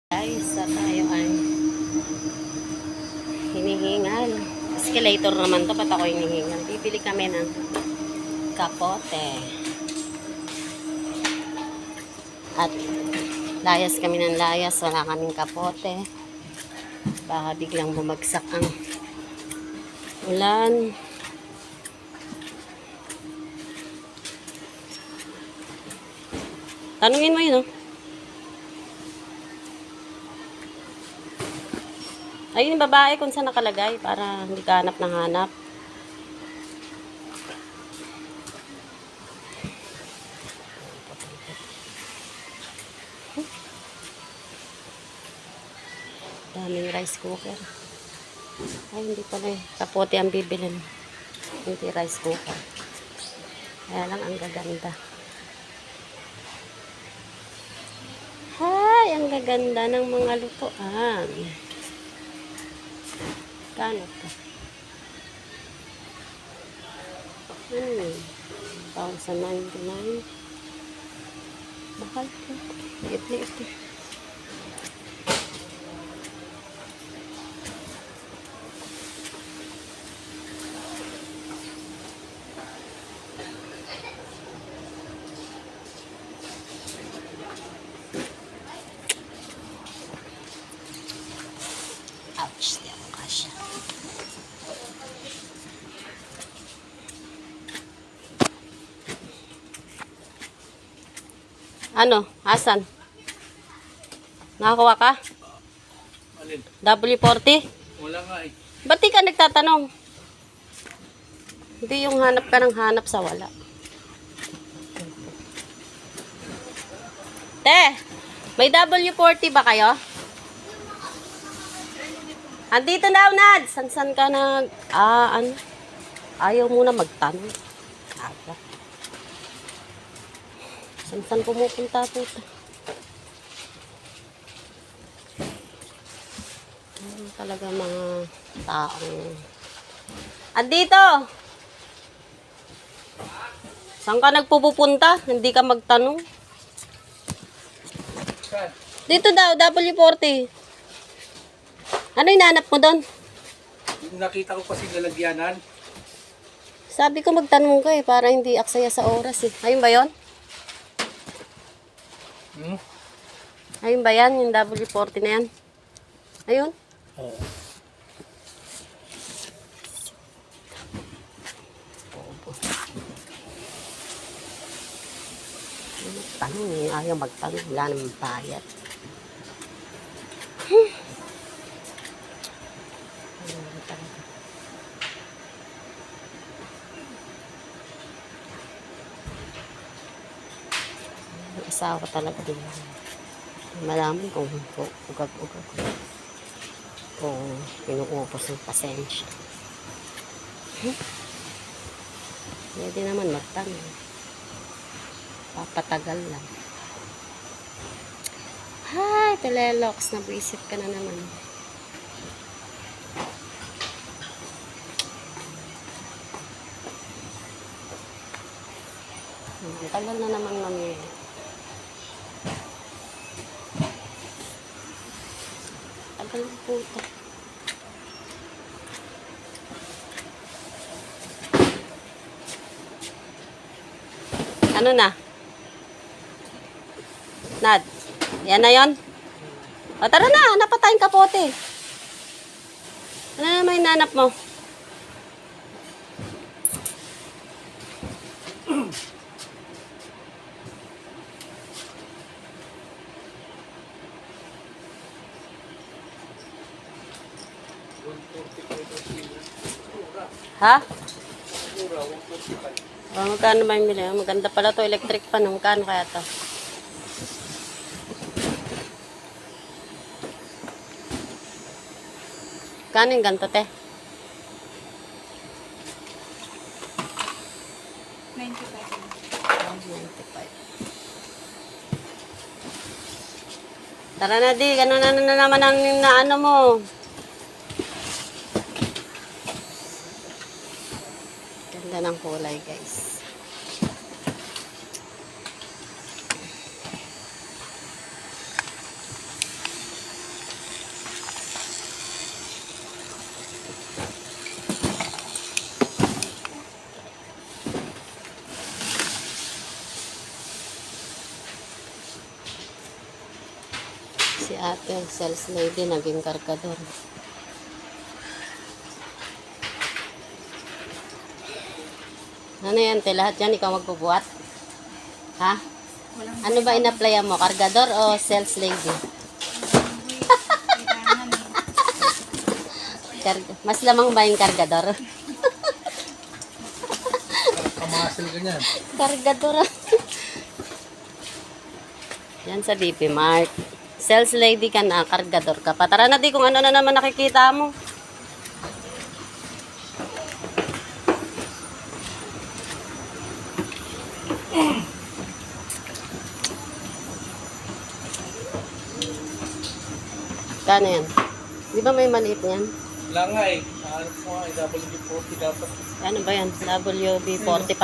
Guys, sa tayo ay hinihingal. Escalator naman to, ba't ako hinihingal? Bibili kami ng kapote. At layas kami ng layas, wala kaming kapote. Baka biglang bumagsak ang ulan. Tanungin mo yun, oh. Ayun yung babae kung saan nakalagay para hindi ka hanap ng hanap. Daming rice cooker. Ay, hindi pala eh. Kapote ang bibilin. Hindi rice cooker. Kaya lang ang gaganda. Hay, ang gaganda ng mga lutuan. Kano to? 1,099. Mahal to. Liit-liit to. Ouch, di ako kasya. Ano? Asan? Nakakuha ka? Alin? W40? Wala nga eh. Ba't di ka nagtatanong? Hindi yung hanap ka ng hanap sa wala. Te, may W40 ba kayo? Andito daw, Nad. San ka nag... ano? Ayaw muna magtanong. Aga. San pumupunta po ito? Talaga mga taong... Andito! Saan ka nagpupunta? Hindi ka magtanong? Saan? Dito daw, W40. Ano hinanap mo doon? Yung nakita ko kasi lalagyanan. Sabi ko magtanong ka eh, para hindi aksaya sa oras eh. Ayun ba yun? Ayun ba yan? Yung W40 na yan? Ayun? Oo. Tanong eh, ayaw magtanong. Wala naman bayad. Asawa talaga din. Malaman kung ugag-ugag. Kung pinuupos ng pasensya. Pwede naman magtanong. Papatagal lang. Hi, Telelox. Nabwisit ka na naman. Tagal na naman mamili. Tagal na po ito. Ano na? Nad, yan na yon. O tara na, hanap pa tayong kapote. Ano naman hinanap mo? Ha? Oh, magkano ba yung bili? Maganda pala to, electric pa no. Magkano kaya to? Kano yung ganito, te? 95. Tara na, di. Gano'n na naman ang naano mo. Ganda ng kulay, guys. Si ate, sales lady, naging kargador. Ano yan, te? Lahat yan, ikaw magbubuhat? Ha? Ano ba in-applyan mo? Kargador o sales lady? Mas lamang ba yung kargador? Kamasil ka niyan. Kargador. Yan sa DP Mart. Sales lady ka na, kargador ka pa. Tara na di kung ano na naman nakikita mo. Kano yan? Di ba may maliit yan? Wala nga eh. Ano ko nga, WD-40 dapat. Ano ba yan? WB45?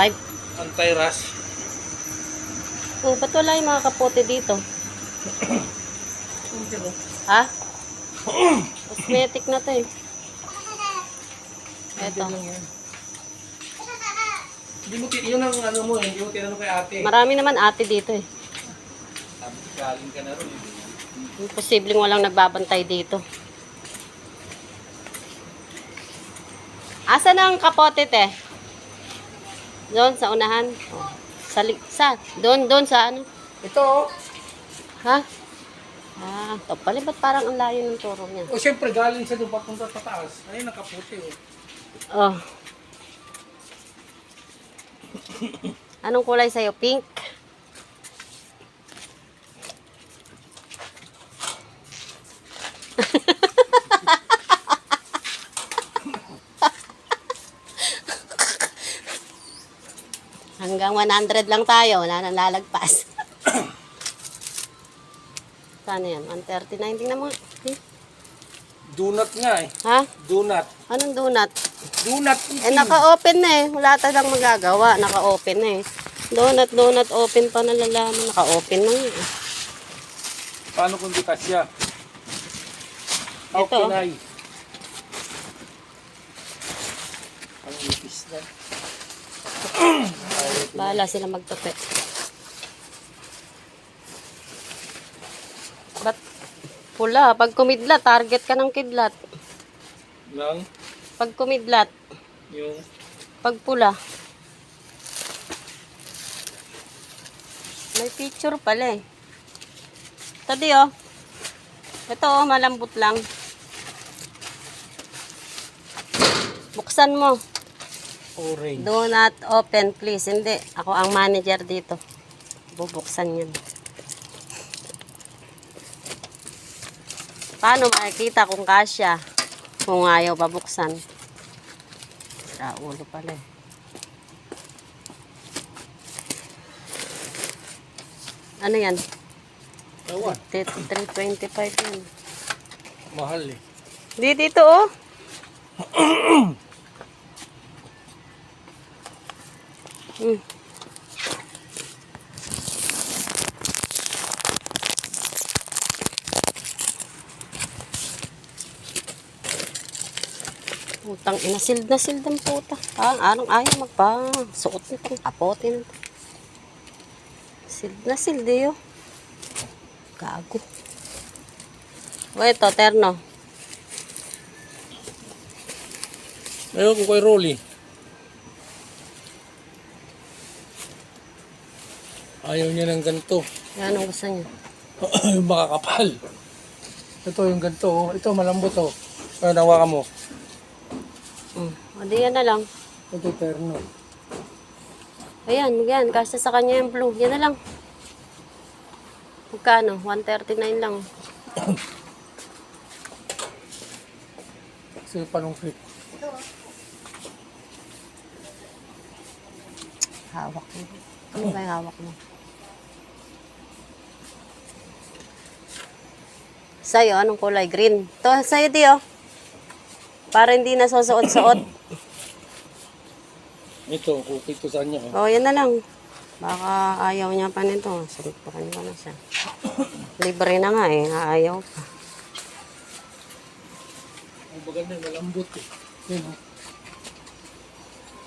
Anti-rush. Oh, ba't wala yung mga kapote dito? Ha? Cosmetic na to eh. Eto. Hindi mo yun ang ano mo eh. Hindi mo tinanong kay ate. Marami naman ate dito eh. Sabi, galing ka na rin. Imposibleng walang nagbabantay dito. Asa na ang kapote, te? Doon, sa unahan. Oh. Doon sa ano? Ito oh. Ha? Ah, ito pala. Ba't parang ang layo ng turo niya? O syempre, galing sa doon papunta pataas. Ayun, nakaputi oh. Oh. Anong kulay sa'yo? Pink? Hanggang 100 lang tayo. Wala nang lalagpas. Saan yan? 139. Tingnan mo. Eh? Donut nga eh. Ha? Donut. Anong donut? Donut. Eh, naka-open na eh. Wala tayong magagawa. Naka-open na eh. Donut, open pa na lalaman. Naka-open na yun eh. Paano kung di kasya? How Ito. can I? Ang ipis na. Bahala sila magtupi. Ba't pula? Pag kumidlat, target ka ng kidlat. Lang. Pag kumidlat, Yung pag pula. May picture pala eh. Ito di oh. Ito oh, malambot lang. Buksan mo. orange. Do not open please. Hindi. Ako ang manager dito. Bubuksan yun. Paano makikita kung kasya? Kung ayaw babuksan. Sira ulo pala eh. Ano yan? Ewan. 325 yan. Mahal eh. Di dito oh. Hmm. Putang ina, sild ang puta. Anong ayaw magpa-suot nitong kapote nito. Sild eh oh. Gago. O ito, terno. Ayun ko kay Rolly. Ayaw niya ng ganito. Yan ang gusto niya. Yung makakapal. Ito yung ganito oh. Ito malambot oh. Ano nawa ka mo? O di yan na lang. Ito terno. Ayan, kasi sa kanya yung blue. Yan na lang. Magkano? 139 lang. Kasi panungkit. Hawak mo. Ano ba yung hawak mo? Sa'yo, anong kulay? Green. Ito, sa'yo di oh. Para hindi na susuot-suot. Ito, kukit ko sa kanya. Oh. O, yan na lang. Baka ayaw niya pa nito. Suntukan ko na siya. Libre na nga eh. Ayaw pa. Ang bagal na, malambot eh. Yan oh.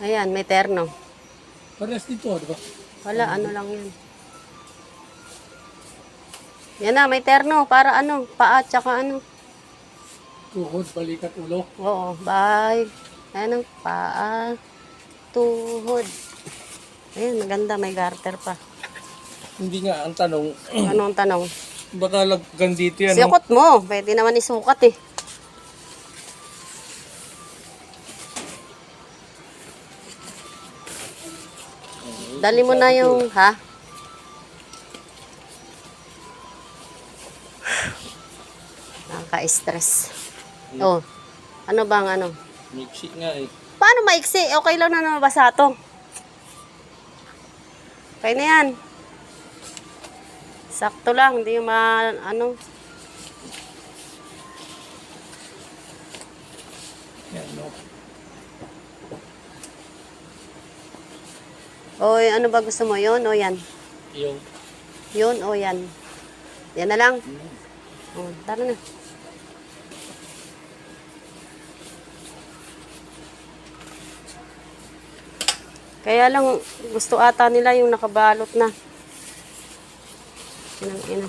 Ayan, may terno. Parehas dito, di ba? Wala, ano lang yan. Yan na, may terno. Para ano, paa, tsaka ano. Tuhod, balikat, ulo. Oo, bye. Ayan ang paa, tuhod. Ayan, maganda. May garter pa. Hindi nga, ang tanong, Anong tanong? baka laggan dito yan. No? Sukot mo. Pwede naman isukat eh. Dali mo na yung, ha? Nakaka-stress. Oh, ano bang ano? Mixi nga eh. Paano maiksi? Okay lang na nabasa to. Okay na yan. Sakto lang, hindi yung ano. Yan, no? O, ano ba gusto mo? Yun o yan? Yung, Yun o yan? Yan na lang. O, tara na. Kaya lang, gusto ata nila yung nakabalot na. Ina.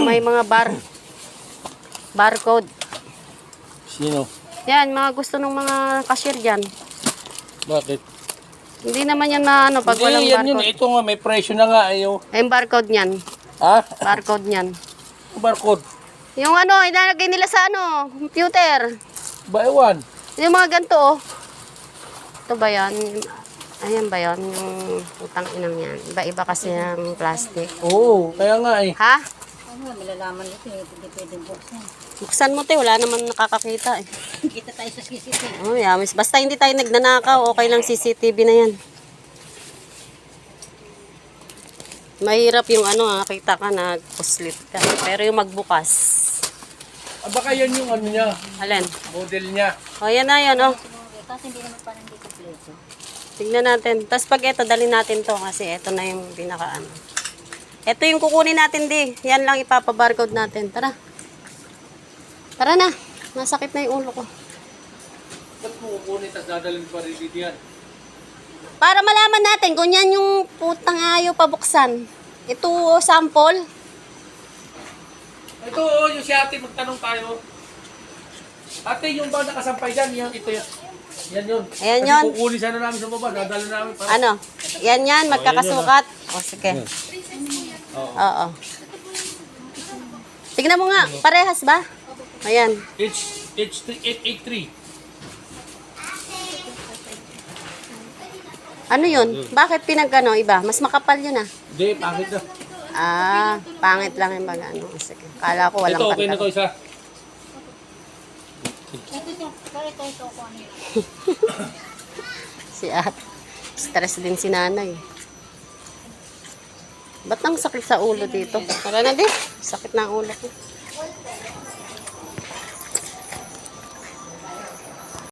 May mga barcode. sino? Yan, mga gusto ng mga cashier dyan. Bakit? Hindi naman yan na ano, pag walang Hindi, yan yun. barcode. Ito nga, may presyo na nga. Ayo. Yung barcode niyan. Ha? Barcode niyan. Barcode. Yung ano, ilalagay nila sa ano, computer. Buy one. Yung mga ganito, oh. Ito ba yan? Ayan ba yan? Yung utang inang yan. Iba-iba kasi ang plastic. Oo, kaya nga eh. Ha? Ano, malalaman nito eh, hindi pwedeng buksan. Buksan mo, te. Wala naman nakakakita eh. Kita tayo sa CCTV. Oh, yeah. Basta hindi tayo nagnanakaw, okay lang CCTV na yan. Mahirap yung ano, nakita ka, nag-puslit ka. Pero yung magbukas. Ah, baka yan yung ano niya, Alin? model niya. O, yan na yan, oh. Kasi hindi naman parang hindi kompleto. Tignan natin. Tapos pag ito, dali natin to kasi ito na yung pinaka ano. Ito yung kukunin natin, di. Yan lang ipapabarcode natin. Tara. Tara na. Masakit na yung ulo ko. Ba't mo kukunin at dadalhin pa rin dito yan? Para malaman natin kung yan yung putang ayaw pabuksan. Ito, sample. Ito, oh, yung si ate, magtanong tayo. Ate, yung ba nakasampay dyan? Yan, ito yan. Yan yun. Ayan Kasi yun. kukunin sana namin sa baba, dadalhin namin para... Ano? Yan, magkakasukat. O, sige. Oo. Tignan mo nga, parehas ba? Ayan. H3883. Ano yun? Bakit pinagkano iba? Mas makapal yun ah. Hindi, pangit na. Ah, pangit lang yung baga. Ano. Sige. Kala ko walang Ito, okay na pantal. to isa. Ito ko ano yun. Si at stress din si nanay. Ba't ang sakit sa ulo dito? Tara na din. Sakit na ang ulo ko.